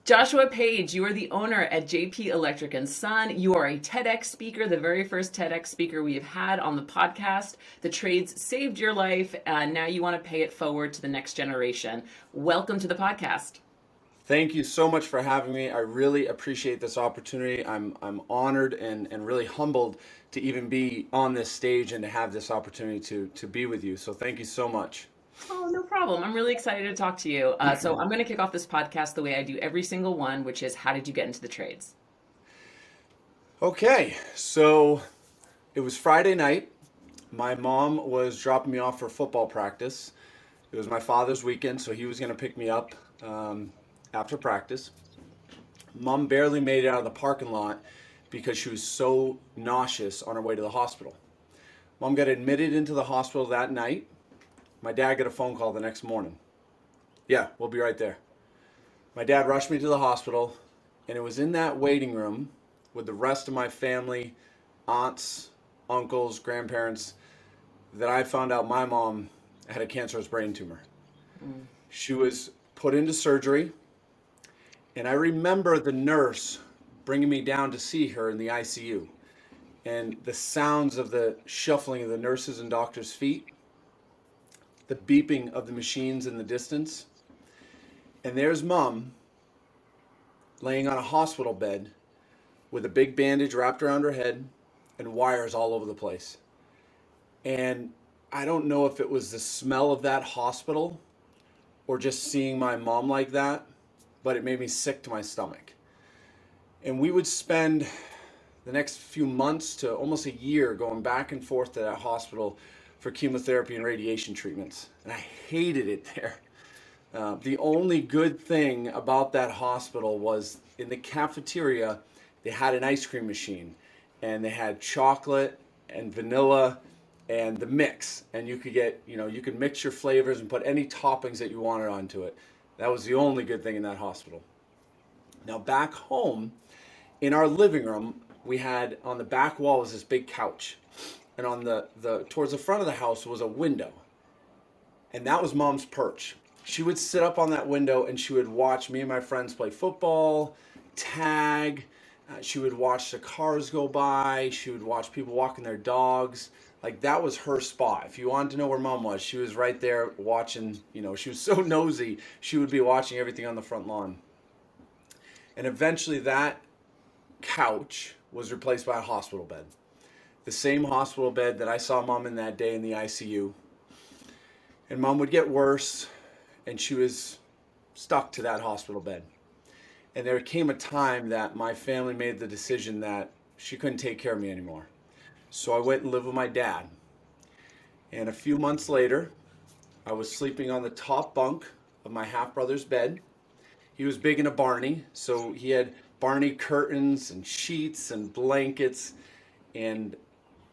Joshua Page, you are the owner at JP Electric and Son. You are a TEDx speaker, the very first TEDx speaker we have had on the podcast. The trades saved your life, and now you want to pay it forward to the next generation. Welcome to the podcast. Thank you so much for having me. I really appreciate this opportunity. I'm honored and really humbled to even be on this stage and to have this opportunity to be with you. So thank you so much. Oh, no problem. I'm really excited to talk to you. So I'm going to kick off this podcast the way I do every single one, which is how did you get into the trades? Okay, so it was Friday night. My mom was dropping me off for football practice. It was my father's weekend, so he was going to pick me up after practice. Mom barely made it out of the parking lot because she was so nauseous on her way to the hospital. Mom got admitted into the hospital that night. My dad got a phone call the next morning. Yeah, we'll be right there. My dad rushed me to the hospital, and it was in that waiting room with the rest of my family, aunts, uncles, grandparents, that I found out my mom had a cancerous brain tumor. She was put into surgery, and I remember the nurse bringing me down to see her in the ICU, and the sounds of the shuffling of the nurses and doctors' feet, the beeping of the machines in the distance. And there's mom laying on a hospital bed with a big bandage wrapped around her head and wires all over the place. And I don't know if it was the smell of that hospital or just seeing my mom like that, but it made me sick to my stomach. And we would spend the next few months to almost a year going back and forth to that hospital for chemotherapy and radiation treatments. And I hated it there. The only good thing about that hospital was in the cafeteria, they had an ice cream machine and they had chocolate and vanilla and the mix. And you could get, you could mix your flavors and put any toppings that you wanted onto it. That was the only good thing in that hospital. Now back home, in our living room, we had on the back wall was this big couch. And on the towards the front of the house was a window. And that was mom's perch. She would sit up on that window and she would watch me and my friends play football, tag. She would watch the cars go by. She would watch people walking their dogs. Like that was her spot. If you wanted to know where mom was, she was right there watching. She was so nosy. She would be watching everything on the front lawn. And eventually that couch was replaced by a hospital bed. The same hospital bed that I saw mom in that day in the ICU. And mom would get worse, and she was stuck to that hospital bed. And there came a time that my family made the decision that she couldn't take care of me anymore. So I went and lived with my dad. And a few months later, I was sleeping on the top bunk of my half-brother's bed. He was big into Barney, so he had Barney curtains and sheets and blankets. And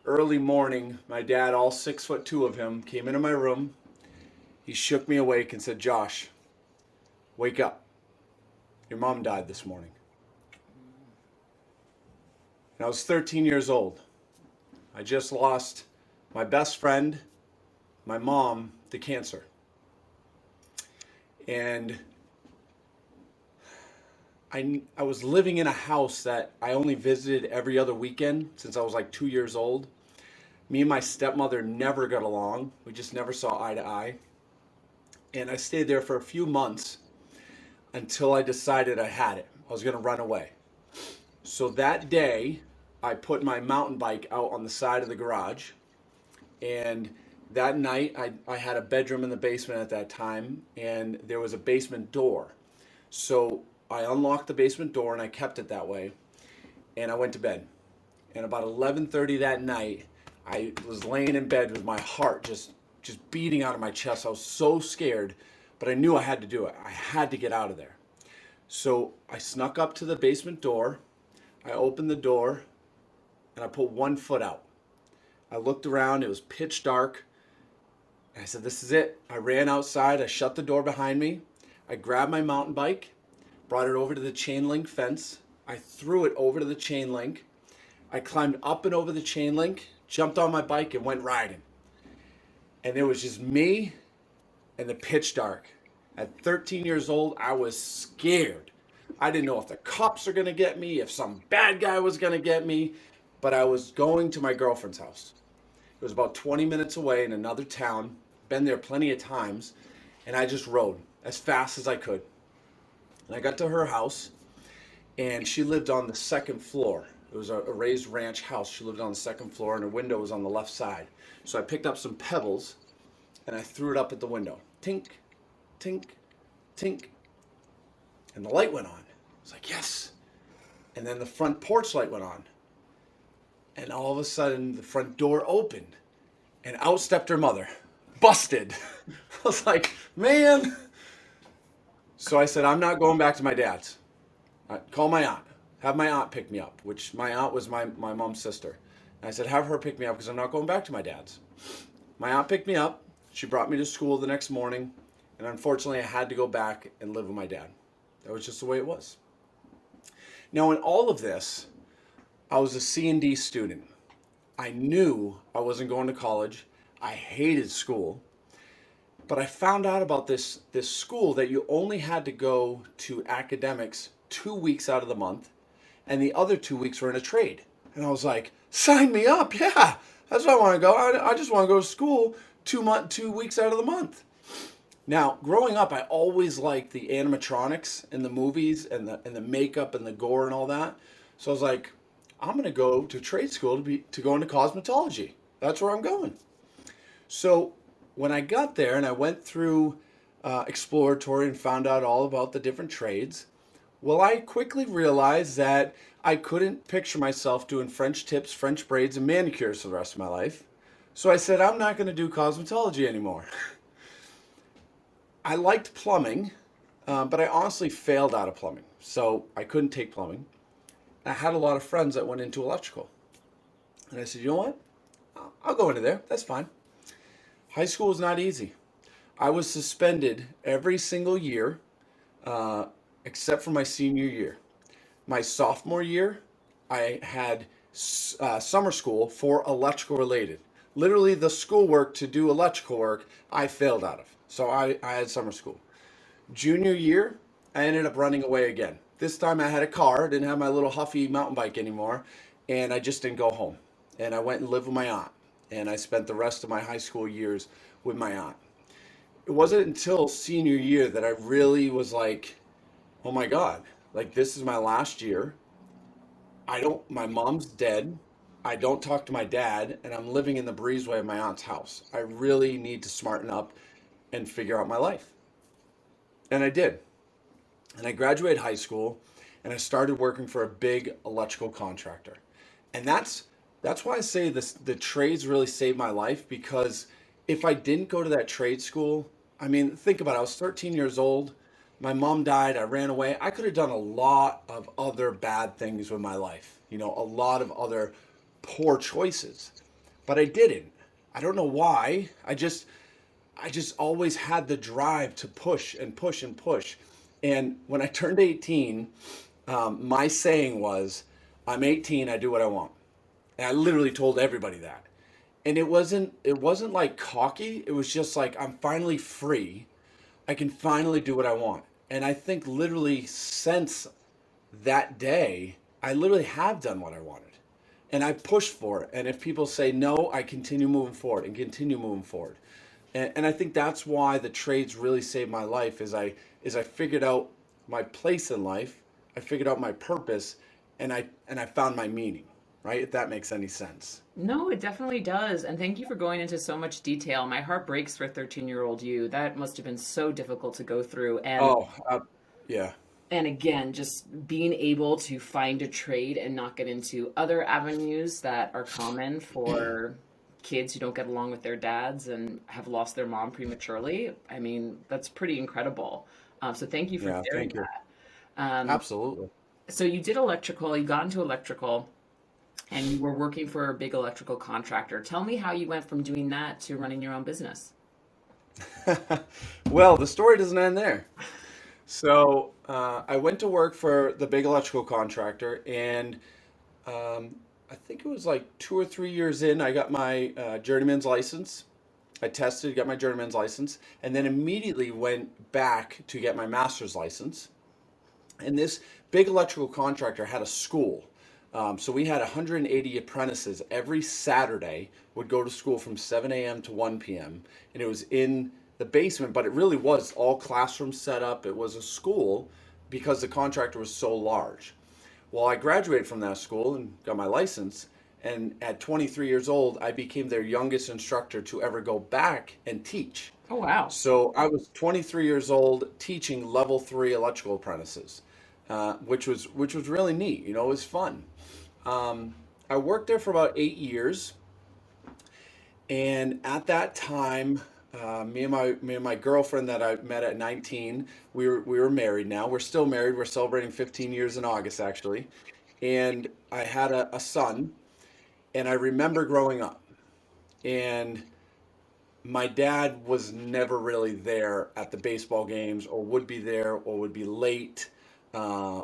early morning, my dad, all 6'2" of him, came into my room. He shook me awake and said, "Josh, wake up. Your mom died this morning." And I was 13 years old. I just lost my best friend, my mom, to cancer. And I was living in a house that I only visited every other weekend since I was like 2 years old. Me and my stepmother never got along. We just never saw eye to eye. And I stayed there for a few months until I decided I had it. I was going to run away. So that day, I put my mountain bike out on the side of the garage. And that night, I had a bedroom in the basement at that time, and there was a basement door. So I unlocked the basement door and I kept it that way. And I went to bed. And about 11:30 that night, I was laying in bed with my heart just beating out of my chest. I was so scared, but I knew I had to do it. I had to get out of there. So I snuck up to the basement door. I opened the door and I put one foot out. I looked around. It was pitch dark. I said, "This is it." I ran outside. I shut the door behind me. I grabbed my mountain bike, brought it over to the chain link fence. I threw it over to the chain link. I climbed up and over the chain link, jumped on my bike, and went riding. And it was just me and the pitch dark. At 13 years old, I was scared. I didn't know if the cops are going to get me, if some bad guy was going to get me, but I was going to my girlfriend's house. It was about 20 minutes away in another town, been there plenty of times, and I just rode as fast as I could. And I got to her house, and she lived on the second floor. It was a raised ranch house. She lived on the second floor, and her window was on the left side. So I picked up some pebbles, and I threw it up at the window. Tink, tink, tink. And the light went on. I was like, yes. And then the front porch light went on. And all of a sudden, the front door opened. And out stepped her mother. Busted. I was like, man. So I said, I'm not going back to my dad's. Call my aunt. Have my aunt pick me up, which my aunt was my mom's sister. And I said, have her pick me up because I'm not going back to my dad's. My aunt picked me up. She brought me to school the next morning. And unfortunately, I had to go back and live with my dad. That was just the way it was. Now, in all of this, I was a C&D student. I knew I wasn't going to college. I hated school. But I found out about this school that you only had to go to academics 2 weeks out of the month, and the other 2 weeks were in a trade. And I was like, sign me up. Yeah, that's where I want to go. I just want to go to school 2 weeks out of the month. Now, growing up, I always liked the animatronics in the movies and the makeup and the gore and all that. So I was like, I'm going to go to trade school to go into cosmetology. That's where I'm going. So when I got there and I went through exploratory and found out all about the different trades, well, I quickly realized that I couldn't picture myself doing French tips, French braids, and manicures for the rest of my life. So I said, I'm not going to do cosmetology anymore. I liked plumbing, but I honestly failed out of plumbing. So I couldn't take plumbing. I had a lot of friends that went into electrical. And I said, you know what? I'll go into there. That's fine. High school was not easy. I was suspended every single year except for my senior year. My sophomore year, I had summer school for electrical related. Literally the schoolwork to do electrical work, I failed out of. So I had summer school. Junior year, I ended up running away again. This time I had a car, didn't have my little Huffy mountain bike anymore, and I just didn't go home. And I went and lived with my aunt. And I spent the rest of my high school years with my aunt. It wasn't until senior year that I really was like, oh my God, like this is my last year. My mom's dead. I don't talk to my dad, and I'm living in the breezeway of my aunt's house. I really need to smarten up and figure out my life. And I did. And I graduated high school and I started working for a big electrical contractor. And that's why I say the trades really saved my life, because if I didn't go to that trade school, I mean, think about it. I was 13 years old. My mom died. I ran away. I could have done a lot of other bad things with my life, a lot of other poor choices, but I didn't. I don't know why. I just always had the drive to push and push and push. And when I turned 18, my saying was, I'm 18, I do what I want. And I literally told everybody that. And it wasn't like cocky. It was just like, I'm finally free. I can finally do what I want. And I think literally since that day, I literally have done what I wanted. And I pushed for it. And if people say no, I continue moving forward and continue moving forward. And I think that's why the trades really saved my life. Is I figured out my place in life, I figured out my purpose, and I found my meaning. Right? If that makes any sense. No, it definitely does. And thank you for going into so much detail. My heart breaks for 13-year-old you. That must have been so difficult to go through. Oh, yeah, And again, just being able to find a trade and not get into other avenues that are common for kids who don't get along with their dads and have lost their mom prematurely. I mean, that's pretty incredible. So thank you for yeah. sharing Thank you. that. Um, Absolutely. so you did electrical, you got into electrical, and you were working for a big electrical contractor. Tell me how you went from doing that to running your own business. Well, the story doesn't end there. So I went to work for the big electrical contractor, and I think it was like 2 or 3 years in, I got my journeyman's license. I tested, got my journeyman's license, and then immediately went back to get my master's license. And this big electrical contractor had a school. So we had 180 apprentices every Saturday would go to school from 7 a.m. to 1 p.m. And it was in the basement, but it really was all classroom set up. It was a school because the contractor was so large. Well, I graduated from that school and got my license. And at 23 years old, I became their youngest instructor to ever go back and teach. Oh, wow. So I was 23 years old teaching level 3 electrical apprentices, which was really neat. You know, it was fun. I worked there for about 8 years, and at that time, me and my girlfriend that I met at 19, we were married now. We're still married. We're celebrating 15 years in August, actually. And I had a son, and I remember growing up, and my dad was never really there at the baseball games, or would be there, or would be late, uh,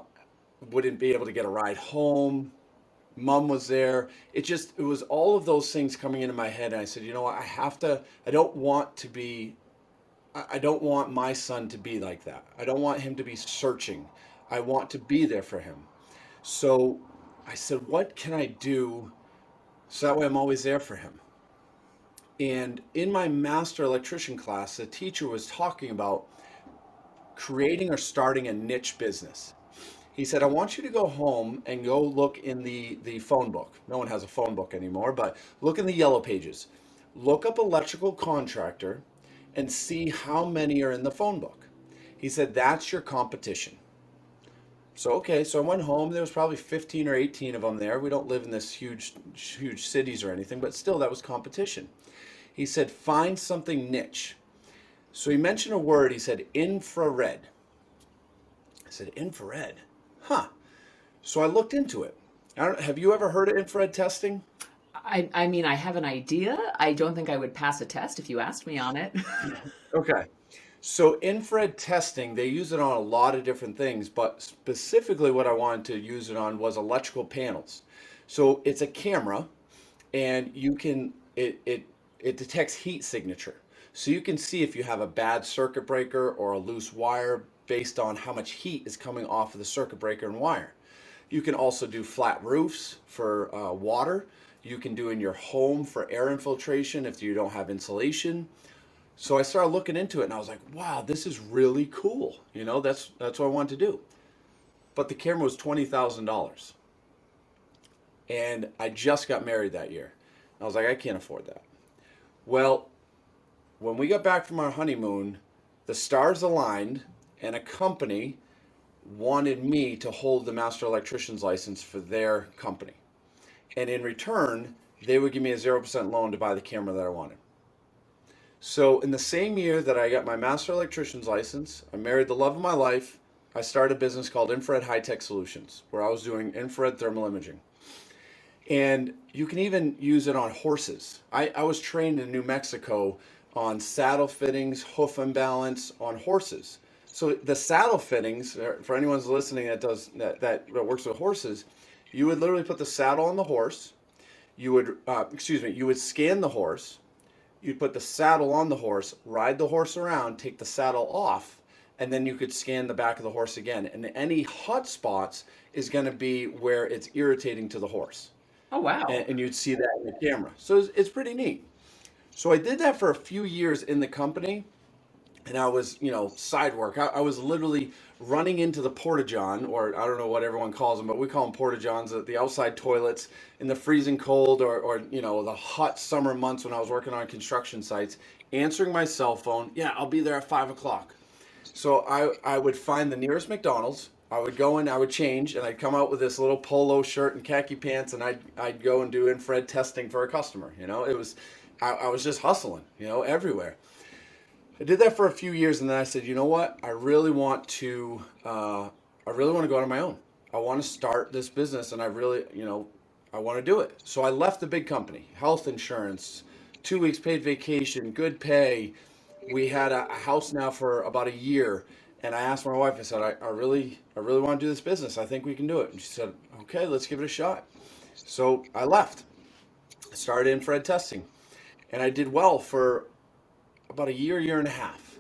wouldn't be able to get a ride home. Mom was there. It was all of those things coming into my head. And I said, you know what? I don't want to be, I don't want my son to be like that. I don't want him to be searching. I want to be there for him. So I said, what can I do so that way I'm always there for him? And in my master electrician class, the teacher was talking about creating or starting a niche business. He said, I want you to go home and go look in the phone book. No one has a phone book anymore, but look in the yellow pages. Look up electrical contractor and see how many are in the phone book. He said, that's your competition. So, okay, so I went home. There was probably 15 or 18 of them there. We don't live in this huge cities or anything, but still, that was competition. He said, find something niche. So he mentioned a word. He said, infrared. I said, infrared? Huh. So I looked into it. Have you ever heard of infrared testing? I mean, I have an idea. I don't think I would pass a test if you asked me on it. Okay. So infrared testing, they use it on a lot of different things, but specifically what I wanted to use it on was electrical panels. So it's a camera, and it detects heat signature. So you can see if you have a bad circuit breaker or a loose wire based on how much heat is coming off of the circuit breaker and wire. You can also do flat roofs for water. You can do in your home for air infiltration if you don't have insulation. So I started looking into it, and I was like, wow, this is really cool. You know, that's what I wanted to do. But the camera was $20,000, and I just got married that year. I was like, I can't afford that. Well, when we got back from our honeymoon, the stars aligned, and a company wanted me to hold the master electrician's license for their company. And in return, they would give me a 0% loan to buy the camera that I wanted. So in the same year that I got my master electrician's license, I married the love of my life. I started a business called Infrared High Tech Solutions, where I was doing infrared thermal imaging. And you can even use it on horses. I was trained in New Mexico on saddle fittings, hoof imbalance on horses. So the saddle fittings, for anyone who's listening that works with horses, you would literally put the saddle on the horse. You would scan the horse. You'd put the saddle on the horse, ride the horse around, take the saddle off, and then you could scan the back of the horse again. And any hot spots is going to be where it's irritating to the horse. Oh, wow. And you'd see that in the camera. So it's pretty neat. So I did that for a few years in the company, and I was, side work. I was literally running into the porta-john, or I don't know what everyone calls them, but we call them porta-johns, the outside toilets in the freezing cold or the hot summer months when I was working on construction sites, answering my cell phone. Yeah, I'll be there at 5 o'clock. So I would find the nearest McDonald's. I would go in, I would change, and I'd come out with this little polo shirt and khaki pants, and I'd go and do infrared testing for a customer. I was just hustling, everywhere. I did that for a few years, and then I said, you know what? I really want to go on my own. I want to start this business, and I want to do it. So I left the big company, health insurance, 2 weeks paid vacation, good pay. We had a house now for about a year, and I asked my wife. I said, I really want to do this business. I think we can do it. And she said, okay, let's give it a shot. So I left. I started infrared testing, and I did well for about a year and a half.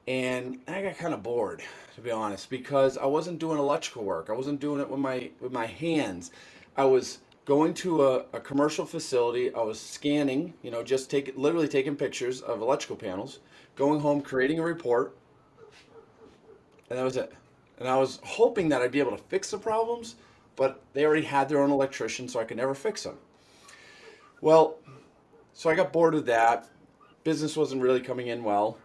And I got kind of bored. to be honest, because I wasn't doing electrical work. I wasn't doing it with my hands. I was going to a commercial facility. I was scanning, just literally taking pictures of electrical panels, going home, creating a report, and that was it. And I was hoping that I'd be able to fix the problems, but they already had their own electrician, so I could never fix them. Well, so I got bored of that. Business wasn't really coming in well.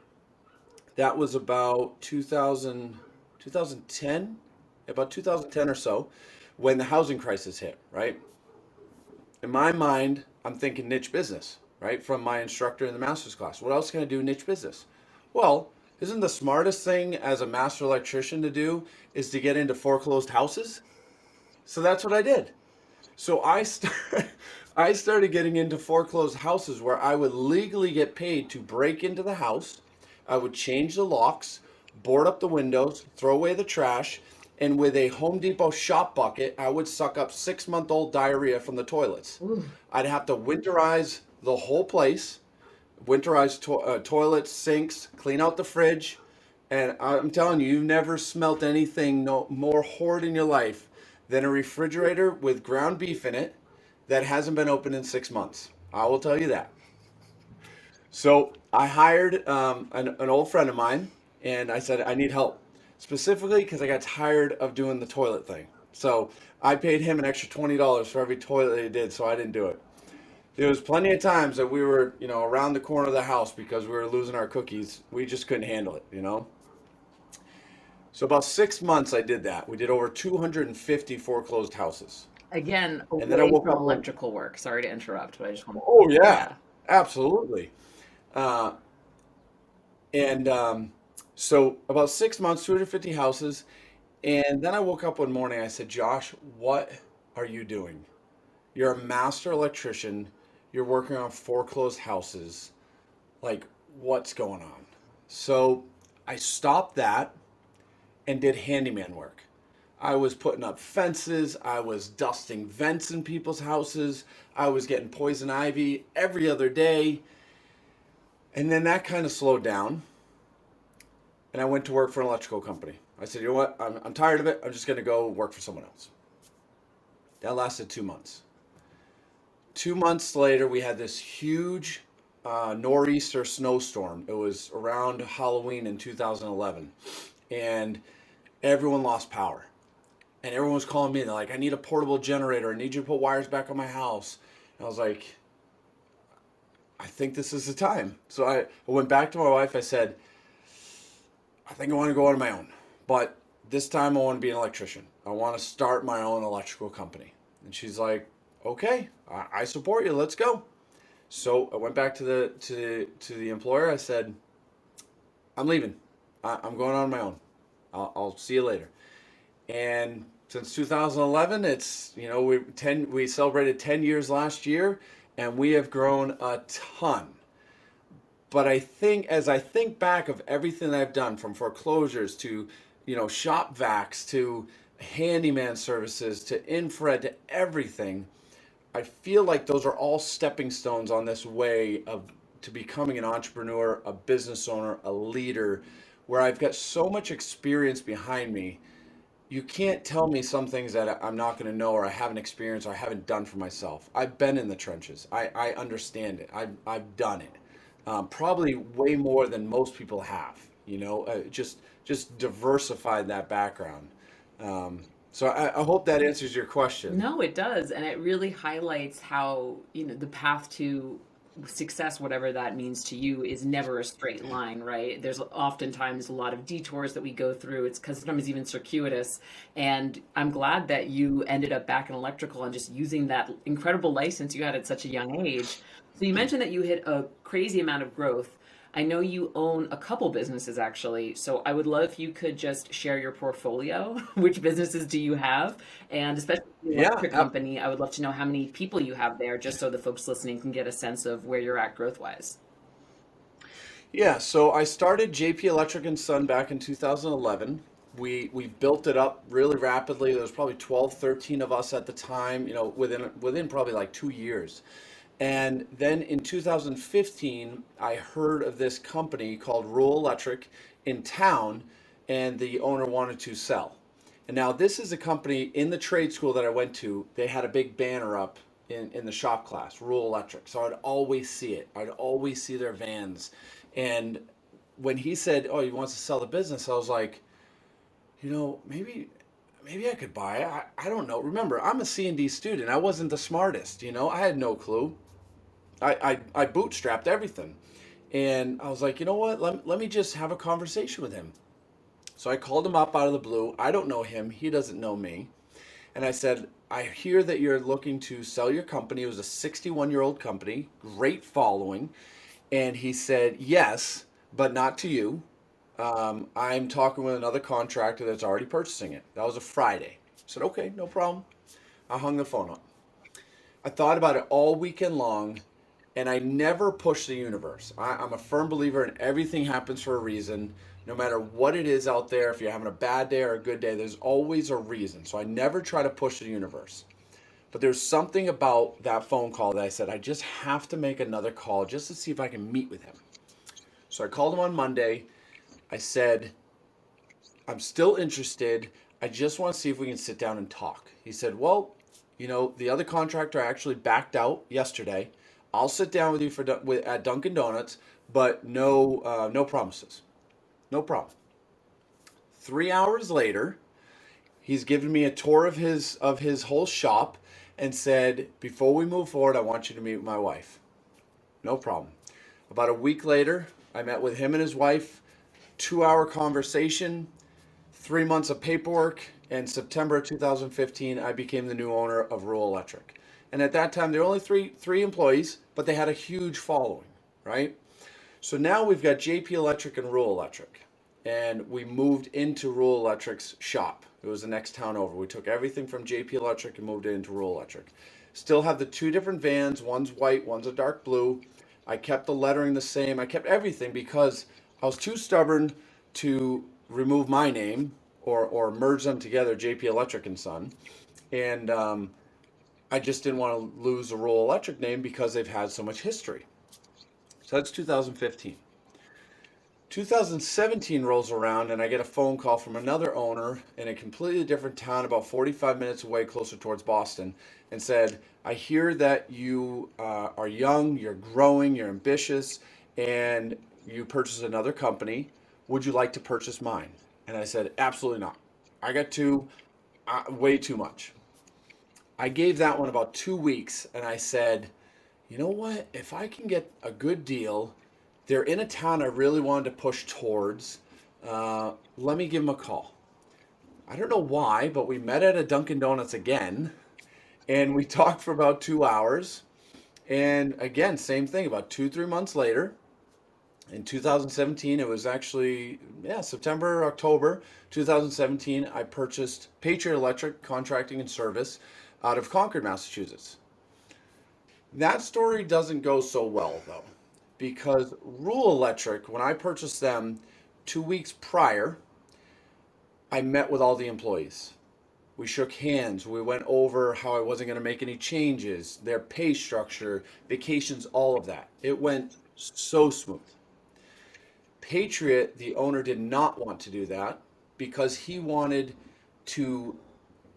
That was about 2010, about 2010 or so, when the housing crisis hit, right? In my mind, I'm thinking niche business, right? From my instructor in the master's class. What else can I do in niche business? Well, isn't the smartest thing as a master electrician to do is to get into foreclosed houses? So that's what I did. So I started getting into foreclosed houses where I would legally get paid to break into the house. I would change the locks, board up the windows, throw away the trash, and with a Home Depot shop bucket, I would suck up 6-month-old diarrhea from the toilets. Ooh. I'd have to winterize the whole place, winterize toilets, sinks, clean out the fridge, and I'm telling you, you've never smelt anything more horrid in your life than a refrigerator with ground beef in it that hasn't been opened in 6 months. I will tell you that. So I hired an old friend of mine, and I said I need help, specifically because I got tired of doing the toilet thing. So I paid him an extra $20 for every toilet that he did, so I didn't do it. There was plenty of times that we were, around the corner of the house because we were losing our cookies. We just couldn't handle it. So about 6 months I did that. We did over 250 foreclosed houses. Again, And then I away woke from up one. electrical work. Sorry to interrupt, but I just want to. Oh yeah, Yeah. absolutely. Uh, and so about 6 months, 250 houses. And then I woke up one morning. I said, Josh, what are you doing? You're a master electrician. You're working on foreclosed houses. Like, what's going on? So I stopped that and did handyman work. I was putting up fences. I was dusting vents in people's houses. I was getting poison ivy every other day. And then that kind of slowed down. And I went to work for an electrical company. I said, you know what? I'm tired of it. I'm just going to go work for someone else. That lasted 2 months. 2 months later, we had this huge nor'easter snowstorm. It was around Halloween in 2011. And everyone lost power. And everyone was calling me. They're like, I need a portable generator. I need you to put wires back on my house. And I was like, I think this is the time. So I went back to my wife. I said, I think I want to go on my own. But this time I want to be an electrician. I want to start my own electrical company. And she's like, okay, I support you. Let's go. So I went back to the employer. I said, I'm leaving. I'm going on my own. I'll see you later. And since 2011, it's, we celebrated 10 years last year, and we have grown a ton. But as I think back of everything that I've done, from foreclosures to, shop vacs to handyman services to infrared to everything, I feel like those are all stepping stones on this way to becoming an entrepreneur, a business owner, a leader, where I've got so much experience behind me. You can't tell me some things that I'm not going to know, or I haven't experienced, or I haven't done for myself. I've been in the trenches. I understand it. I've done it. Probably way more than most people have. Just diversified that background. So I hope that answers your question. No, it does. And it really highlights how, the path to success, whatever that means to you, is never a straight line, right? There's oftentimes a lot of detours that we go through. It's because sometimes even circuitous. And I'm glad that you ended up back in electrical and just using that incredible license you had at such a young age. So you mentioned that you hit a crazy amount of growth. I know you own a couple businesses actually, so I would love if you could just share your portfolio. Which businesses do you have? And especially the Yeah, electric company, I would love to know how many people you have there, just so the folks listening can get a sense of where you're at growth wise. yeah. So I started JP Electric and Son back in 2011. We built it up really rapidly. There was probably 12, 13 of us at the time, within probably like 2 years. And then in 2015, I heard of this company called Rural Electric in town, and the owner wanted to sell. And now this is a company in the trade school that I went to. They had a big banner up in the shop class, Rural Electric. So I'd always see it. I'd always see their vans. And when he said, "Oh, he wants to sell the business," I was like, maybe I could buy it. I don't know. Remember, I'm a C&D student. I wasn't the smartest. I had no clue. I bootstrapped everything. And I was like, you know what? Let me just have a conversation with him. So I called him up out of the blue. I don't know him. He doesn't know me. And I said, I hear that you're looking to sell your company. It was a 61-year-old company, great following. And he said, yes, but not to you. I'm talking with another contractor that's already purchasing it. That was a Friday. I said, okay, no problem. I hung the phone up. I thought about it all weekend long, and I never push the universe. I'm a firm believer in everything happens for a reason. No matter what it is out there, if you're having a bad day or a good day, there's always a reason. So I never try to push the universe. But there's something about that phone call that I said, I just have to make another call just to see if I can meet with him. So I called him on Monday. I said, I'm still interested. I just want to see if we can sit down and talk. He said, well, the other contractor actually backed out yesterday. I'll sit down with you at Dunkin' Donuts, but no promises. No problem. 3 hours later, he's given me a tour of his whole shop and said, before we move forward, I want you to meet with my wife. No problem. About a week later, I met with him and his wife, 2-hour conversation, 3 months of paperwork, and September 2015, I became the new owner of Rural Electric. And at that time, there were only three employees, but they had a huge following, right? So now we've got JP Electric and Rural Electric. And we moved into Rural Electric's shop. It was the next town over. We took everything from JP Electric and moved it into Rural Electric. Still have the two different vans. One's white, one's a dark blue. I kept the lettering the same. I kept everything because I was too stubborn to remove my name or merge them together, JP Electric and Son. And I just didn't want to lose the Rural Electric name because they've had so much history. So that's 2015. 2017 rolls around and I get a phone call from another owner in a completely different town about 45 minutes away, closer towards Boston, and said, I hear that you are young, you're growing, you're ambitious, and you purchased another company. Would you like to purchase mine? And I said, absolutely not. I got way too much. I gave that one about 2 weeks and I said, you know what? If I can get a good deal, they're in a town I really wanted to push towards. Let me give them a call. I don't know why, but we met at a Dunkin' Donuts again, and we talked for about 2 hours. And again, same thing, about 2, 3 months later, in 2017, it was actually, September, October 2017, I purchased Patriot Electric Contracting and Service out of Concord, Massachusetts. That story doesn't go so well, though, because Rural Electric, when I purchased them 2 weeks prior, I met with all the employees. We shook hands. We went over how I wasn't going to make any changes, their pay structure, vacations, all of that. It went so smooth. Patriot, the owner, did not want to do that because he wanted to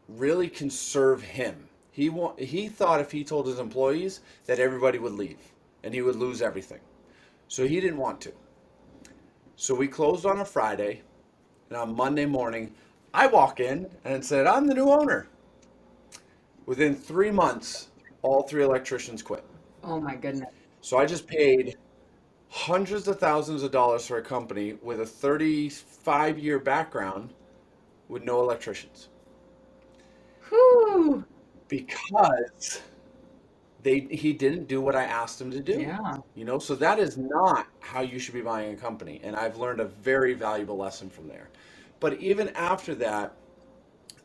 really conserve him. He thought if he told his employees that everybody would leave and he would lose everything. So he didn't want to. So we closed on a Friday, and on Monday morning, I walk in and said, I'm the new owner. Within 3 months, all 3 electricians quit. Oh my goodness. So I just paid hundreds of thousands of dollars for a company with a 35-year background with no electricians. Whew. Because he didn't do what I asked him to do. Yeah. So that is not how you should be buying a company. And I've learned a very valuable lesson from there. But even after that,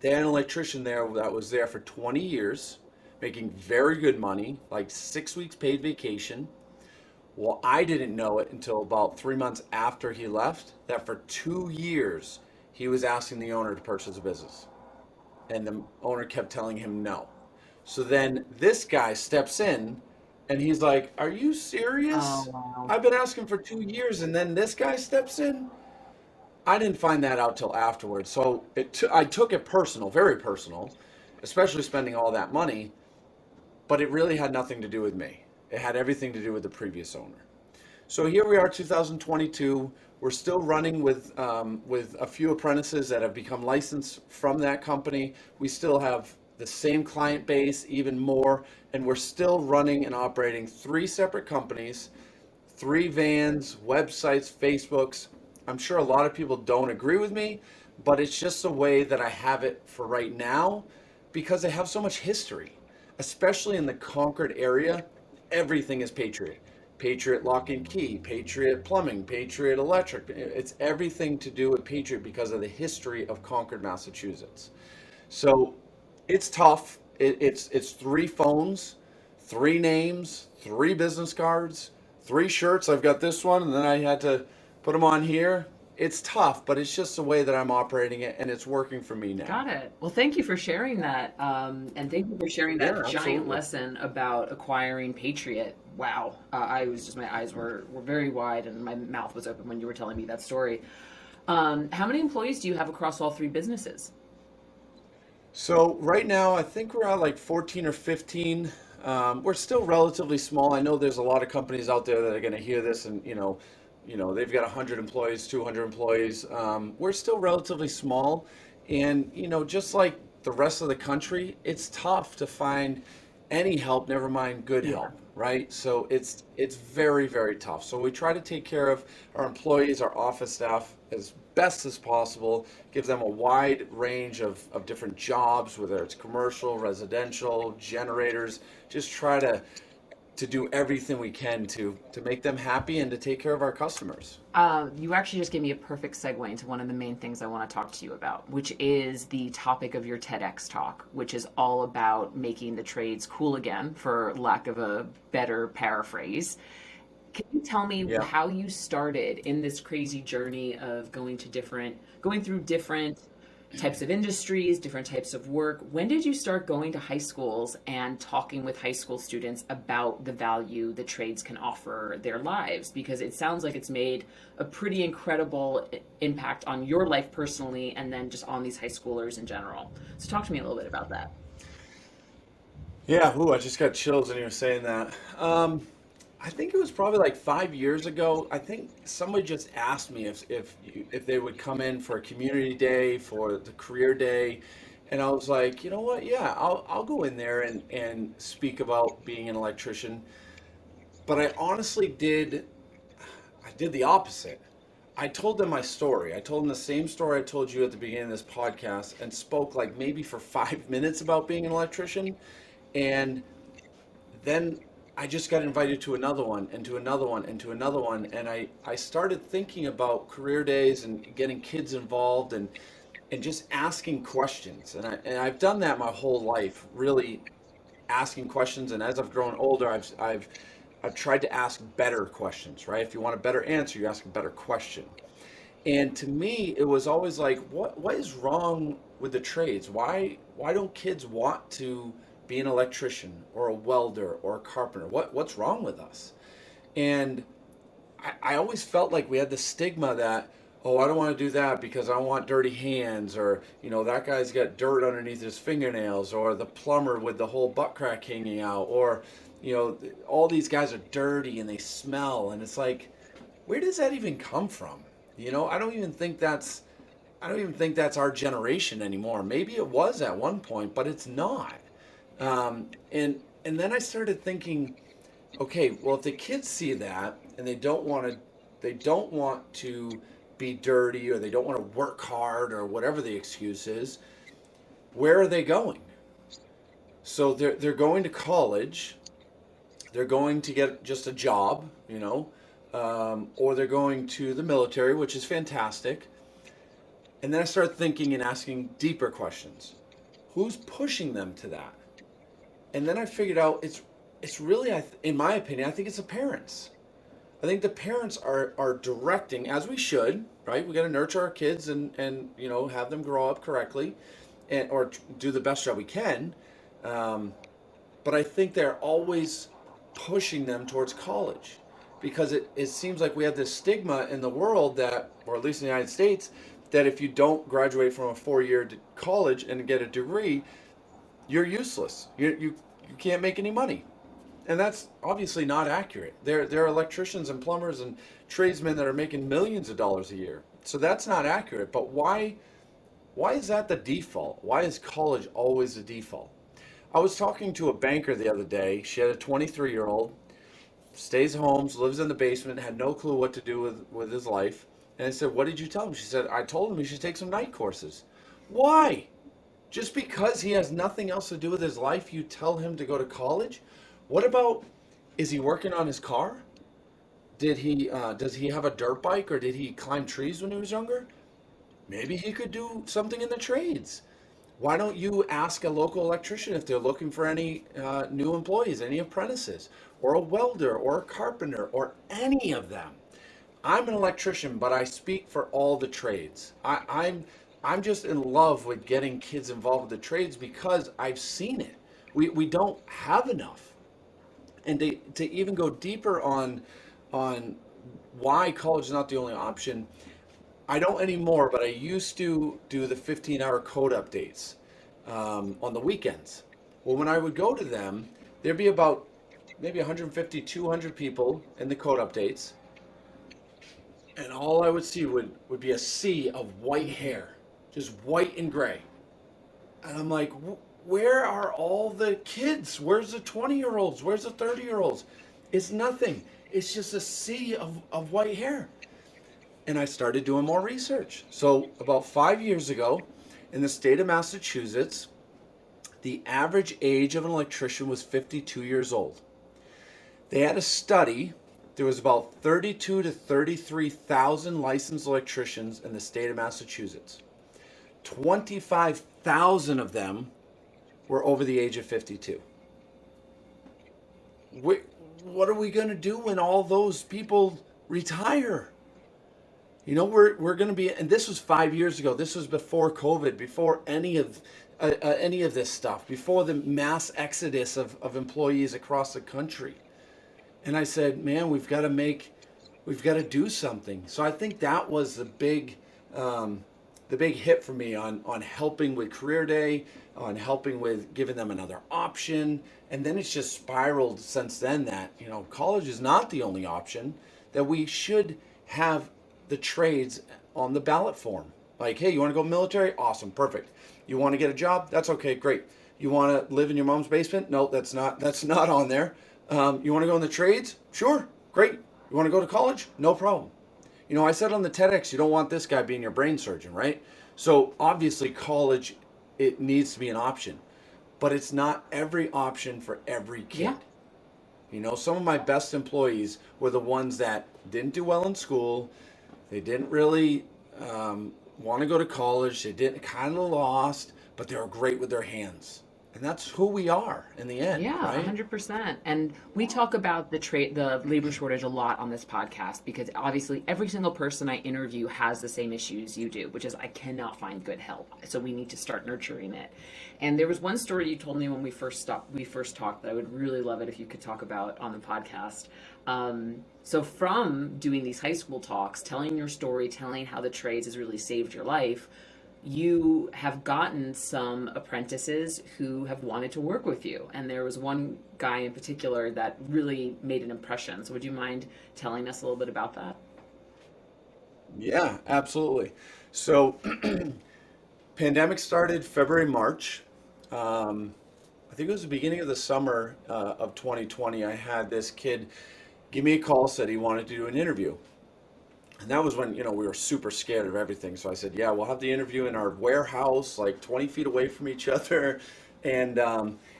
they had an electrician there that was there for 20 years, making very good money, like 6 weeks paid vacation. Well, I didn't know it until about 3 months after he left, that for 2 years, he was asking the owner to purchase the business. And the owner kept telling him no. So then this guy steps in and he's like, are you serious? Oh wow. I've been asking for 2 years and then this guy steps in? I didn't find that out till afterwards. So I took it personal, very personal, especially spending all that money, but it really had nothing to do with me. It had everything to do with the previous owner. So here we are, 2022. We're still running with a few apprentices that have become licensed from that company. We still have the same client base, even more, and we're still running and operating three separate companies, three vans, websites, Facebooks. I'm sure a lot of people don't agree with me, but it's just the way that I have it for right now because I have so much history, especially in the Concord area. Everything is Patriot. Patriot Lock and Key, Patriot Plumbing, Patriot Electric. It's everything to do with Patriot because of the history of Concord, Massachusetts. So it's tough. It's three phones, three names, three business cards, three shirts. I've got this one, and then I had to put them on here. It's tough, but it's just the way that I'm operating it, and it's working for me now. Got it. Well, thank you for sharing that. And thank you for sharing Yeah, that giant absolutely. lesson about acquiring Patriot. Wow. I was just, my eyes were very wide and my mouth was open when you were telling me that story. How many employees do you have across all three businesses? So right now, I think we're at like 14 or 15. We're still relatively small. I know there's a lot of companies out there that are going to hear this, and they've got 100 employees, 200 employees. We're still relatively small, and just like the rest of the country, it's tough to find any help, never mind good Yeah. help, right? So it's very, very tough. So we try to take care of our employees, our office staff as best as possible, give them a wide range of different jobs, whether it's commercial, residential, generators, just try to do everything we can to make them happy and to take care of our customers. You actually just gave me a perfect segue into one of the main things I want to talk to you about, which is the topic of your TEDx talk, which is all about making the trades cool again, for lack of a better paraphrase. Can you tell me Yeah. how you started in this crazy journey of going through different types of industries, different types of work? When did you start going to high schools and talking with high school students about the value the trades can offer their lives? Because it sounds like it's made a pretty incredible impact on your life personally and then just on these high schoolers in general. So talk to me a little bit about that. Yeah, ooh, I just got chills when you were saying that. I think it was probably like 5 years ago. I think somebody just asked me if they would come in for a community day, for the career day, and I was like, you know what? Yeah, I'll go in there and speak about being an electrician. But I did the opposite. I told them my story. I told them the same story I told you at the beginning of this podcast, and spoke like maybe for 5 minutes about being an electrician, and then I just got invited to another one and to another one and to another one. And I started thinking about career days and getting kids involved and just asking questions. And I've done that my whole life, really asking questions. And as I've grown older, I've tried to ask better questions, right? If you want a better answer, you ask a better question. And to me, it was always like, what is wrong with the trades? Why don't kids want to be an electrician or a welder or a carpenter? What's wrong with us? And I always felt like we had the stigma that, oh, I don't want to do that because I don't want dirty hands, or that guy's got dirt underneath his fingernails, or the plumber with the whole butt crack hanging out, or all these guys are dirty and they smell, and it's like, where does that even come from? I don't even think that's our generation anymore. Maybe it was at one point, but it's not. And then I started thinking, okay, well, if the kids see that and they don't want to be dirty, or they don't want to work hard, or whatever the excuse is, where are they going? So they're going to college, they're going to get just a job, or they're going to the military, which is fantastic. And then I started thinking and asking deeper questions. Who's pushing them to that? And then I figured out it's really, in my opinion, I think it's the parents. I think the parents are directing, as we should, right? We got to nurture our kids and have them grow up correctly, or do the best job we can. Um, but I think they're always pushing them towards college because it seems like we have this stigma in the world that, or at least in the United States, that if you don't graduate from a 4-year college and get a degree, you're useless. You can't make any money. And that's obviously not accurate. There are electricians and plumbers and tradesmen that are making millions of dollars a year. So that's not accurate. But why is that the default? Why is college always the default? I was talking to a banker the other day. She had a 23-year-old, stays home, lives in the basement, had no clue what to do with his life. And I said, "What did you tell him?" She said, "I told him he should take some night courses." Why? Just because he has nothing else to do with his life, you tell him to go to college? What about, is he working on his car? Does he have a dirt bike, or did he climb trees when he was younger? Maybe he could do something in the trades. Why don't you ask a local electrician if they're looking for any new employees, any apprentices, or a welder, or a carpenter, or any of them? I'm an electrician, but I speak for all the trades. I'm just in love with getting kids involved with the trades because I've seen it. We don't have enough. And to even go deeper on why college is not the only option, I don't anymore, but I used to do the 15-hour code updates on the weekends. Well, when I would go to them, there'd be about maybe 150, 200 people in the code updates, and all I would see would be a sea of white hair, just white and gray. And I'm like, where are all the kids? Where's the 20-year-olds? Where's the 30-year-olds? It's nothing. It's just a sea of white hair. And I started doing more research. So about 5 years ago, in the state of Massachusetts, the average age of an electrician was 52 years old. They had a study. There was about 32 to 33,000 licensed electricians in the state of Massachusetts. 25,000 of them were over the age of 52. What are we going to do when all those people retire? You know, we're going to be, and this was 5 years ago. This was before COVID, before any of this stuff, before the mass exodus of employees across the country. And I said, man, we've got to do something. So I think that was the big hit for me on helping with Career Day, on helping with giving them another option. And then it's just spiraled since then that, you know, college is not the only option, that we should have the trades on the ballot form. Like, hey, you want to go military? Awesome, perfect. You want to get a job? That's okay, great. You want to live in your mom's basement? No, that's not on there. You want to go in the trades? Sure, great. You want to go to college? No problem. You know, I said on the TEDx, you don't want this guy being your brain surgeon, right? So obviously college, it needs to be an option, but it's not every option for every kid. Yeah. You know, some of my best employees were the ones that didn't do well in school. They didn't really want to go to college. They didn't, kind of lost, but they were great with their hands. And that's who we are in the end, Yeah, right? 100%. And we talk about the labor shortage a lot on this podcast because obviously every single person I interview has the same issues you do, which is I cannot find good help. So we need to start nurturing it. And there was one story you told me when we first talked that I would really love it if you could talk about on the podcast. So from doing these high school talks, telling your story, telling how the trades has really saved your life, you have gotten some apprentices who have wanted to work with you. And there was one guy in particular that really made an impression. So would you mind telling us a little bit about that? Yeah, absolutely. So pandemic started February, March. I think it was the beginning of the summer of 2020. I had this kid give me a call, said he wanted to do an interview. And that was when, you know, we were super scared of everything. So I said, yeah, we'll have the interview in our warehouse, like 20 feet away from each other. And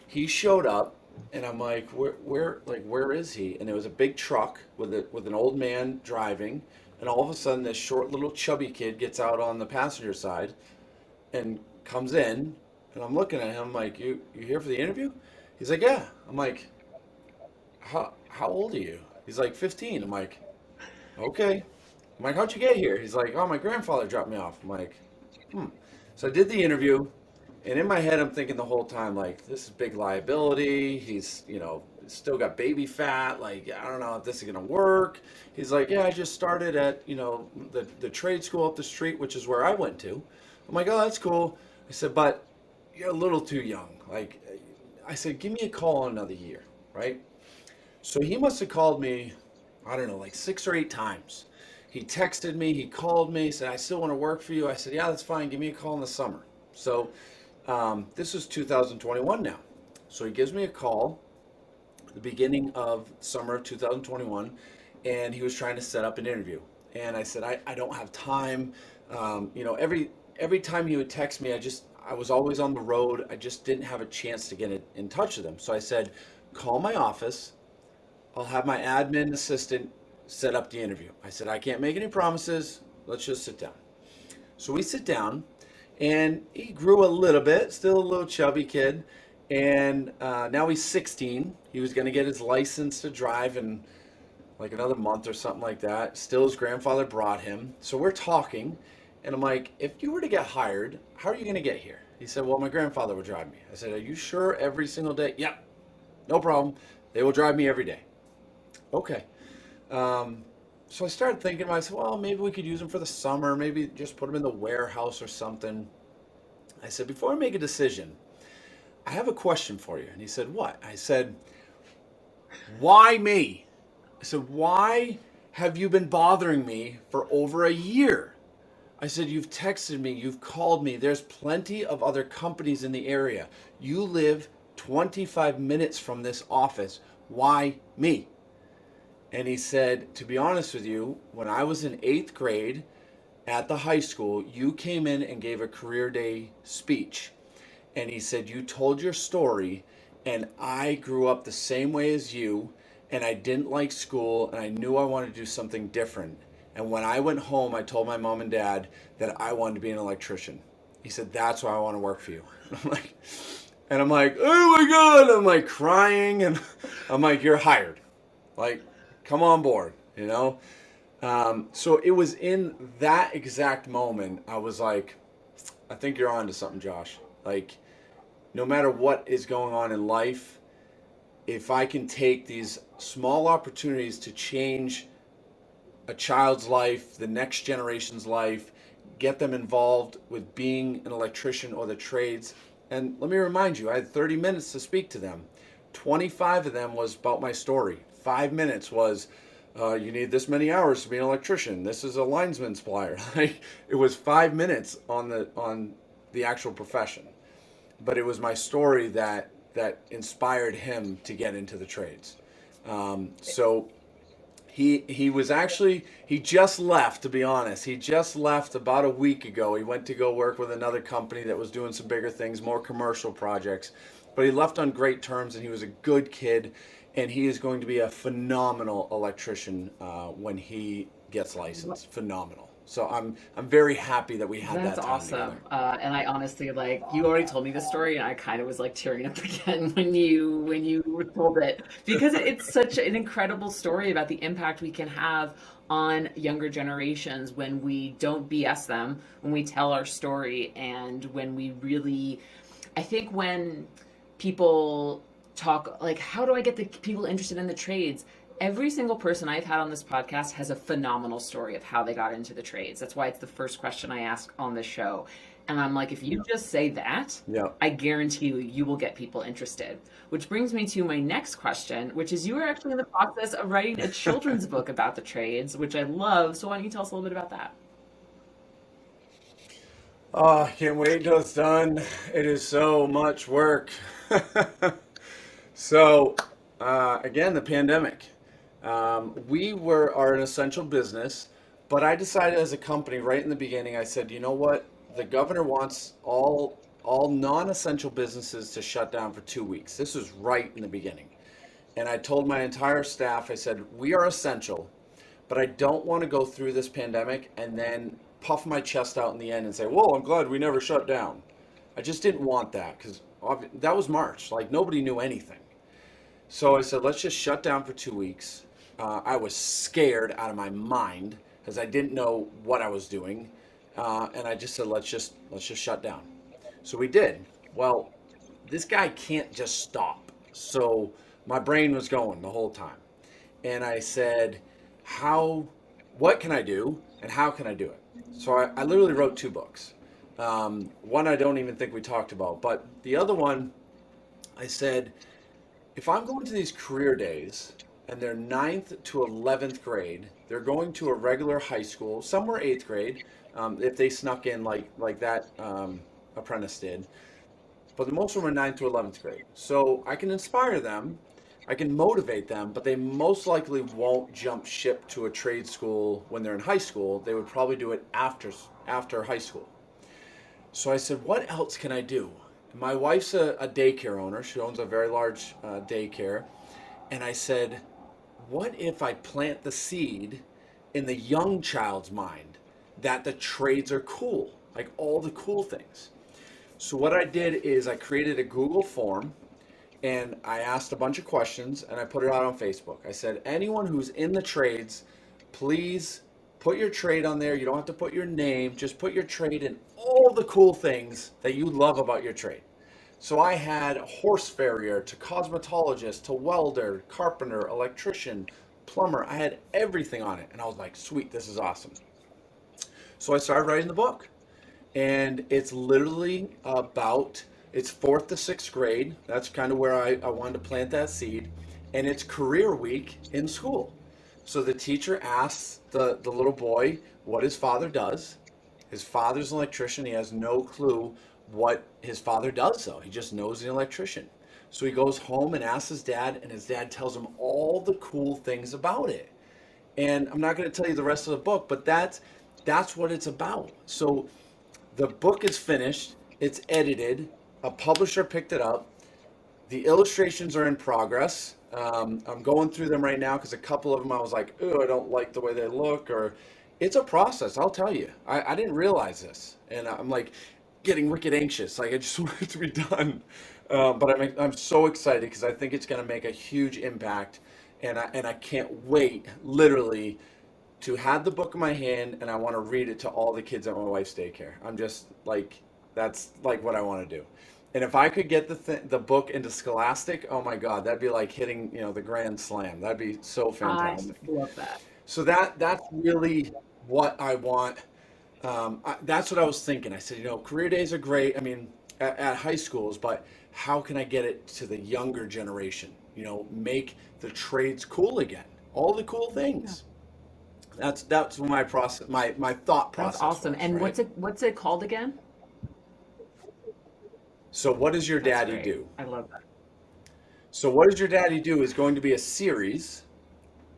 he showed up, and I'm like, where is he? And there was a big truck with an old man driving. And all of a sudden, this short little chubby kid gets out on the passenger side and comes in. And I'm looking at him like, you here for the interview? He's like, yeah. I'm like, how old are you? He's like, 15. I'm like, okay. I'm like, how'd you get here? He's like, oh, my grandfather dropped me off. I'm like, So I did the interview, and in my head, I'm thinking the whole time, like, this is big liability. He's, you know, still got baby fat. Like, I don't know if this is gonna work. He's like, yeah, I just started at, the trade school up the street, which is where I went to. I'm like, oh, that's cool. I said, but you're a little too young. Like, I said, give me a call in another year, right? So he must have called me, I don't know, like 6 or 8 times. He texted me, he called me, said, I still want to work for you. I said, yeah, that's fine. Give me a call in the summer. So this is 2021 now. So he gives me a call the beginning of summer of 2021, and he was trying to set up an interview. And I said, I don't have time. Every time he would text me, I was always on the road. I just didn't have a chance to get in touch with him. So I said, call my office. I'll have my admin assistant set up the interview. I said, I can't make any promises. Let's just sit down. So we sit down, and he grew a little bit, still a little chubby kid. And now he's 16. He was going to get his license to drive in like another month or something like that. Still, his grandfather brought him. So we're talking, and I'm like, if you were to get hired, how are you going to get here? He said, well, my grandfather would drive me. I said, are you sure every single day? Yep, no problem. They will drive me every day. Okay. So I started thinking to myself, well, maybe we could use them for the summer, maybe just put them in the warehouse or something. I said, before I make a decision, I have a question for you. And he said, what? I said, why me? I said, why have you been bothering me for over a year? I said, you've texted me, you've called me. There's plenty of other companies in the area. You live 25 minutes from this office. Why me? And he said, to be honest with you, when I was in 8th grade at the high school, you came in and gave a career day speech. And he said, you told your story, and I grew up the same way as you, and I didn't like school, and I knew I wanted to do something different. And when I went home, I told my mom and dad that I wanted to be an electrician. He said, that's why I want to work for you. I'm like, oh my God. I'm like crying, and I'm like, you're hired. Like, come on board, you know? So it was in that exact moment, I was like, I think you're on to something, Josh. Like, no matter what is going on in life, if I can take these small opportunities to change a child's life, the next generation's life, get them involved with being an electrician or the trades. And let me remind you, I had 30 minutes to speak to them. 25 of them was about my story. 5 minutes was, you need this many hours to be an electrician. This is a linesman supplier. It was 5 minutes on the actual profession. But it was my story that inspired him to get into the trades. So he was actually, he just left, to be honest. He just left about a week ago. He went to go work with another company that was doing some bigger things, more commercial projects. But he left on great terms, and he was a good kid. And he is going to be a phenomenal electrician when he gets licensed. Phenomenal. So I'm very happy that we had That's that time awesome. together. And I honestly like you already told me the story, and I kind of was like tearing up again when you told it because it's such an incredible story about the impact we can have on younger generations when we don't BS them, when we tell our story, and when we really, I think when people talk like, how do I get the people interested in the trades? Every single person I've had on this podcast has a phenomenal story of how they got into the trades. That's why it's the first question I ask on the show. And I'm like, if you just say that, Yeah. I guarantee you will get people interested. Which brings me to my next question, which is you are actually in the process of writing a children's book about the trades, which I love. So why don't you tell us a little bit about that? Oh, I can't wait until it's done. It is so much work. So, again, the pandemic. We are an essential business, but I decided as a company right in the beginning, I said, you know what? The governor wants all non-essential businesses to shut down for 2 weeks. This was right in the beginning. And I told my entire staff, I said, we are essential, but I don't want to go through this pandemic and then puff my chest out in the end and say, well, I'm glad we never shut down. I just didn't want that because that was March. Like nobody knew anything. So I said, let's just shut down for 2 weeks. I was scared out of my mind because I didn't know what I was doing. And I just said, let's just shut down. So we did. Well, this guy can't just stop. So my brain was going the whole time. And I said, what can I do and how can I do it? So I literally wrote two books. One I don't even think we talked about, but the other one, I said, if I'm going to these career days and they're ninth to 11th grade, they're going to a regular high school, some were eighth grade, if they snuck in like that apprentice did, but most of them are ninth to 11th grade. So I can inspire them, I can motivate them, but they most likely won't jump ship to a trade school when they're in high school. They would probably do it after high school. So I said, what else can I do? My wife's a daycare owner. She owns a very large daycare. And I said, what if I plant the seed in the young child's mind that the trades are cool, like all the cool things? So what I did is I created a Google form and I asked a bunch of questions and I put it out on Facebook. I said, anyone who's in the trades, please put your trade on there. You don't have to put your name, just put your trade and all the cool things that you love about your trade. So I had horse farrier to cosmetologist to welder, carpenter, electrician, plumber. I had everything on it. And I was like, sweet, this is awesome. So I started writing the book. And it's literally about, it's fourth to sixth grade. That's kind of where I wanted to plant that seed. And it's career week in school. So the teacher asks the little boy what his father does. His father's an electrician. He has no clue what his father does, though. He just knows he's an electrician. So he goes home and asks his dad, and his dad tells him all the cool things about it. And I'm not going to tell you the rest of the book, but that's what it's about. So the book is finished, it's edited, a publisher picked it up, the illustrations are in progress. I'm going through them right now because a couple of them I was like, oh, I don't like the way they look, or it's a process, I'll tell you. I didn't realize this, and I'm like getting wicked anxious, like I just want it to be done. But I'm so excited because I think it's going to make a huge impact, and I can't wait, literally, to have the book in my hand and I want to read it to all the kids at my wife's daycare. I'm just like, that's like what I want to do. And if I could get the book into Scholastic, oh my God, that'd be like hitting, the grand slam. That'd be so I fantastic. love that. So that's really what I want. That's what I was thinking. I said, career days are great. I mean, at high schools, but how can I get it to the younger generation? Make the trades cool again. All the cool things. That's my process, my thought That's process awesome. was, And right? what's it called again? So what does your That's daddy great. do? I love that. So what does your daddy do is going to be a series,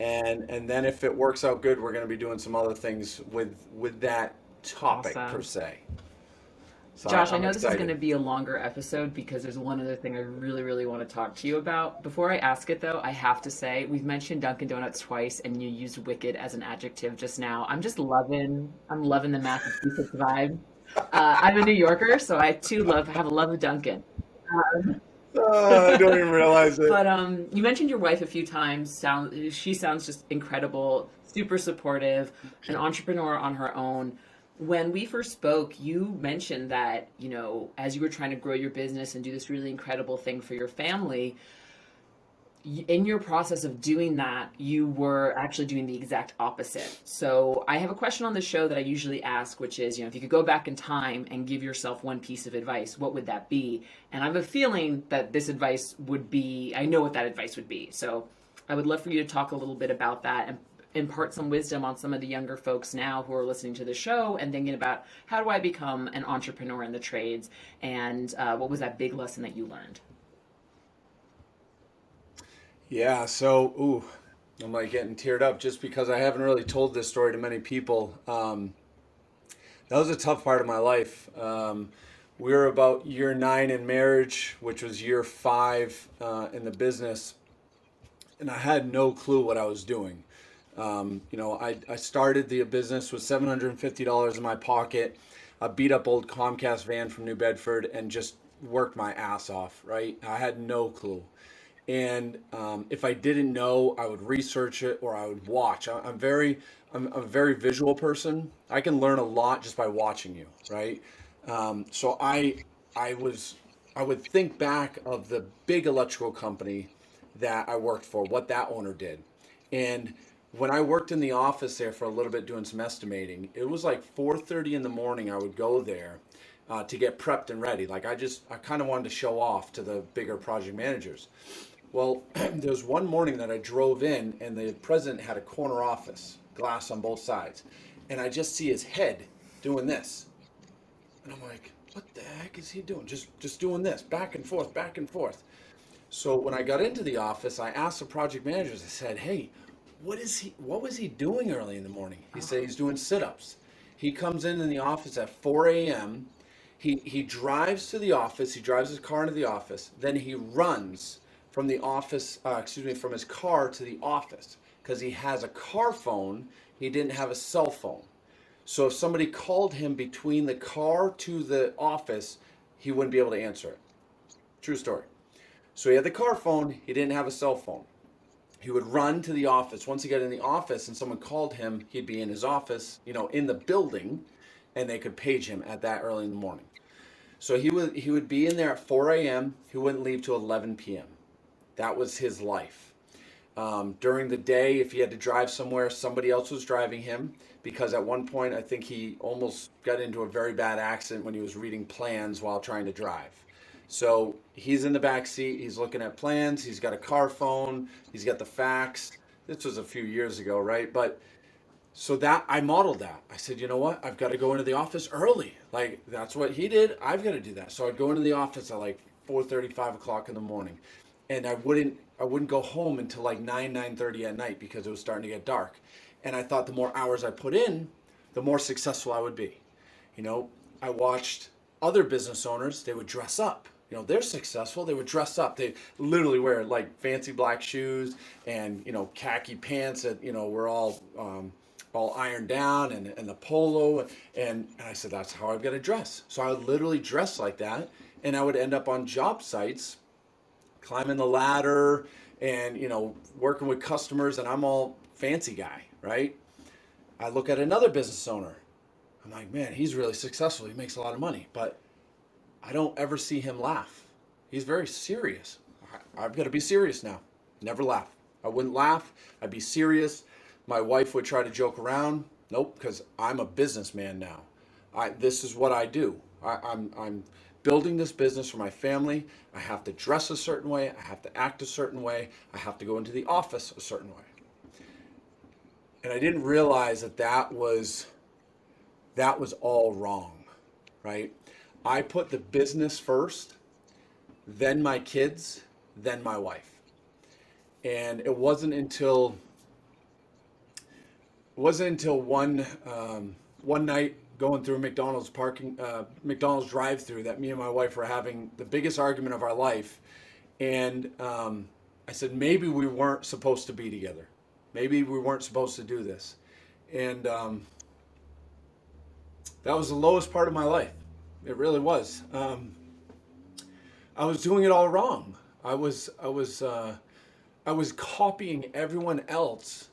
and then if it works out good, we're going to be doing some other things with that topic per Awesome. se. So Josh, I I'm know this is going excited. to be a longer episode because there's one other thing I really, really want to talk to you about. Before I ask it, though, I have to say we've mentioned Dunkin' Donuts twice, and you used "wicked" as an adjective just now. I'm loving the Massachusetts vibe. I'm a New Yorker, so I too have a love of Dunkin'. I don't even realize it. But you mentioned your wife a few times. She sounds just incredible, super supportive, an entrepreneur on her own. When we first spoke, you mentioned that, as you were trying to grow your business and do this really incredible thing for your family, in your process of doing that, you were actually doing the exact opposite. So I have a question on the show that I usually ask, which is, if you could go back in time and give yourself one piece of advice, what would that be? And I have a feeling that this advice would be, I know what that advice would be. So I would love for you to talk a little bit about that and impart some wisdom on some of the younger folks now who are listening to the show and thinking about how do I become an entrepreneur in the trades, and what was that big lesson that you learned? Yeah, so I'm like getting teared up just because I haven't really told this story to many people. That was a tough part of my life. We were about year 9 in marriage, which was year 5 in the business, and I had no clue what I was doing. I started the business with $750 in my pocket, a beat up old Comcast van from New Bedford, and just worked my ass off, right? I had no clue. And if I didn't know, I would research it or I would watch. I'm a very visual person. I can learn a lot just by watching you, right? So I was, I would think back of the big electrical company that I worked for, what that owner did. And when I worked in the office there for a little bit doing some estimating, it was like 4:30 in the morning. I would go there to get prepped and ready. Like I kind of wanted to show off to the bigger project managers. Well, there was one morning that I drove in and the president had a corner office, glass on both sides. And I just see his head doing this. And I'm like, what the heck is he doing? Just doing this, back and forth, back and forth. So when I got into the office, I asked the project managers, I said, hey, what was he doing early in the morning? He said he's doing sit-ups. He comes in the office at 4 a.m. He drives to the office, he drives his car into the office, then he runs from the office, from his car to the office because he has a car phone, he didn't have a cell phone. So if somebody called him between the car to the office, he wouldn't be able to answer it. True story. So he had the car phone, he didn't have a cell phone. He would run to the office. Once he got in the office and someone called him, he'd be in his office, in the building, and they could page him at that early in the morning. So he would be in there at 4 a.m. He wouldn't leave till 11 p.m. That was his life. During the day, if he had to drive somewhere, somebody else was driving him, because at one point I think he almost got into a very bad accident when he was reading plans while trying to drive. So he's in the back seat, he's looking at plans, he's got a car phone, he's got the fax. This was a few years ago, right? But so that I modeled that. I said, you know what? I've got to go into the office early. Like that's what he did. I've got to do that. So I'd go into the office at like 4:30, 5 o'clock in the morning, and I wouldn't go home until like 9:30 at night because it was starting to get dark. And I thought the more hours I put in, the more successful I would be. I watched other business owners. They would dress up. They're successful. They would dress up. They literally wear like fancy black shoes and khaki pants that were all ironed down, and the polo, and I said that's how I've got to dress. So I would literally dress like that, and I would end up on job sites climbing the ladder and working with customers, and I'm all fancy guy, right? I look at another business owner. I'm like, man, he's really successful. He makes a lot of money, but I don't ever see him laugh. He's very serious. I've got to be serious now. Never laugh. I wouldn't laugh. I'd be serious. My wife would try to joke around. Nope, because I'm a businessman now. This is what I do. I'm building this business for my family. I have to dress a certain way. I have to act a certain way. I have to go into the office a certain way. And I didn't realize that was all wrong, right? I put the business first, then my kids, then my wife. And it wasn't until one night going through McDonald's drive-through that me and my wife were having the biggest argument of our life, and I said maybe we weren't supposed to be together, maybe we weren't supposed to do this, and that was the lowest part of my life. It really was. I was doing it all wrong. I was copying everyone else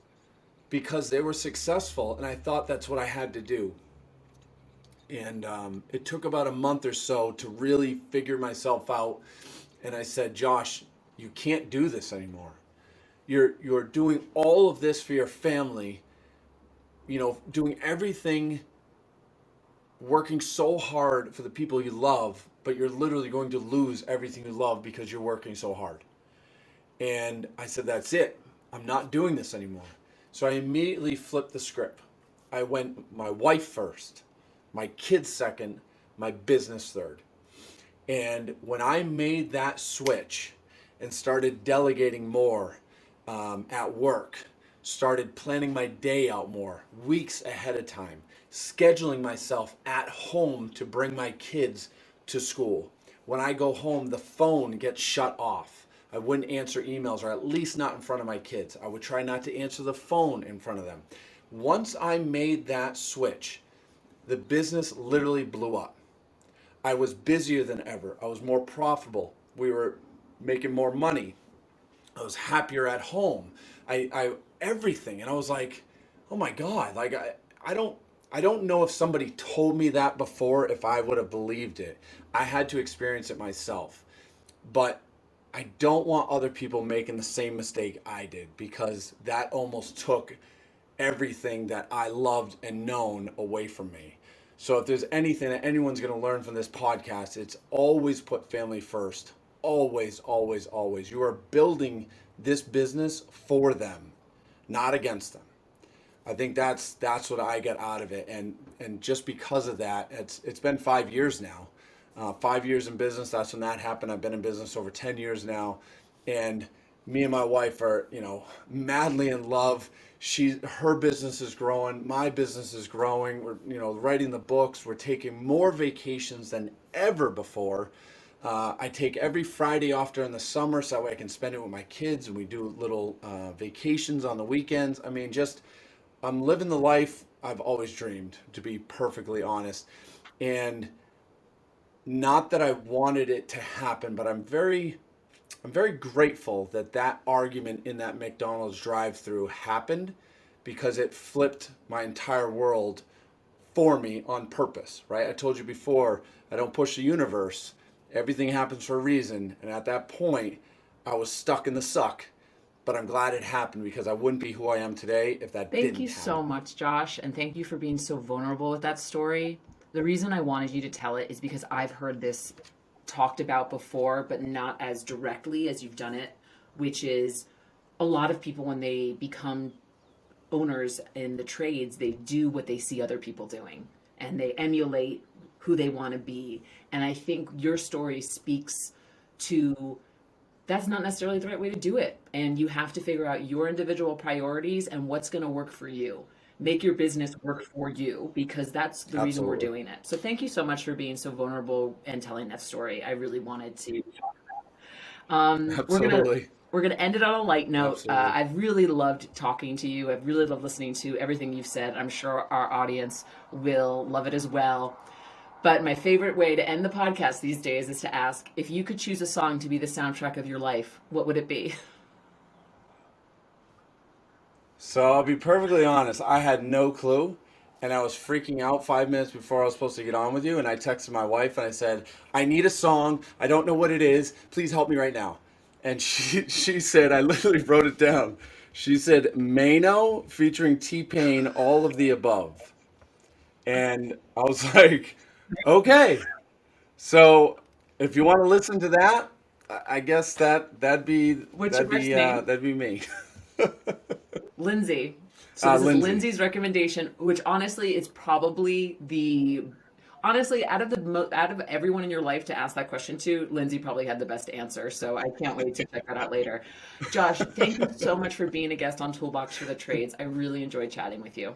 because they were successful, and I thought that's what I had to do. And it took about a month or so to really figure myself out. And I said, Josh, you can't do this anymore. You're doing all of this for your family, doing everything, working so hard for the people you love, but you're literally going to lose everything you love because you're working so hard. And I said, that's it. I'm not doing this anymore. So I immediately flipped the script. I went my wife first, my kids second, my business third. And when I made that switch and started delegating more at work, started planning my day out more, weeks ahead of time, scheduling myself at home to bring my kids to school. When I go home, the phone gets shut off. I wouldn't answer emails, or at least not in front of my kids. I would try not to answer the phone in front of them. Once I made that switch, the business literally blew up. I was busier than ever. I was more profitable. We were making more money. I was happier at home. I everything. And I was like, oh my God, like I don't know if somebody told me that before, if I would have believed it. I had to experience it myself. But I don't want other people making the same mistake I did, because that almost took everything that I loved and known away from me. So if there's anything that anyone's going to learn from this podcast, it's always put family first. Always, always, always. You are building this business for them, not against them. I think that's what I get out of it, and just because of that, it's been 5 years now, 5 years in business. That's when that happened. I've been in business over 10 years now, and me and my wife are madly in love. Her business is growing, my business is growing. We're writing the books. We're taking more vacations than ever before. I take every Friday off during the summer so that way I can spend it with my kids, and we do little vacations on the weekends. I mean, just I'm living the life I've always dreamed, to be perfectly honest. And not that I wanted it to happen, but I'm very grateful that that argument in that McDonald's drive-through happened, because it flipped my entire world for me on purpose, right? I told you before, I don't push the universe. Everything happens for a reason. And at that point, I was stuck in the suck. But I'm glad it happened, because I wouldn't be who I am today if that Thank didn't you so happen. much, Josh, and thank you for being so vulnerable with that story. The reason I wanted you to tell it is because I've heard this talked about before, but not as directly as you've done it, which is a lot of people, when they become owners in the trades, they do what they see other people doing, and they emulate who they want to be. And I think your story speaks to that's not necessarily the right way to do it. And you have to figure out your individual priorities and what's going to work for you. Make your business work for you, because that's the reason we're Absolutely. doing it. So thank you so much for being so vulnerable and telling that story. I really wanted to. We're gonna Absolutely. we're gonna end it on a light note. Absolutely. I've really loved talking to you. I've really loved listening to everything you've said. I'm sure our audience will love it as well. But my favorite way to end the podcast these days is to ask, if you could choose a song to be the soundtrack of your life, what would it be? So I'll be perfectly honest, I had no clue, and I was freaking out 5 minutes before I was supposed to get on with you, and I texted my wife and I said, I need a song. I don't know what it is. Please help me right now. And she said, I literally wrote it down. She said, Mano featuring T-Pain, All of the Above. And I was like, okay. So if you want to listen to that, I guess that'd be What's your that'd wife's be name? that'd be me. Lindsay. So this is Lindsay. Lindsay's recommendation, which honestly is probably the honestly out of everyone in your life to ask that question to, Lindsay probably had the best answer. So I can't wait to check that out later. Josh, thank you so much for being a guest on Toolbox for the Trades. I really enjoyed chatting with you.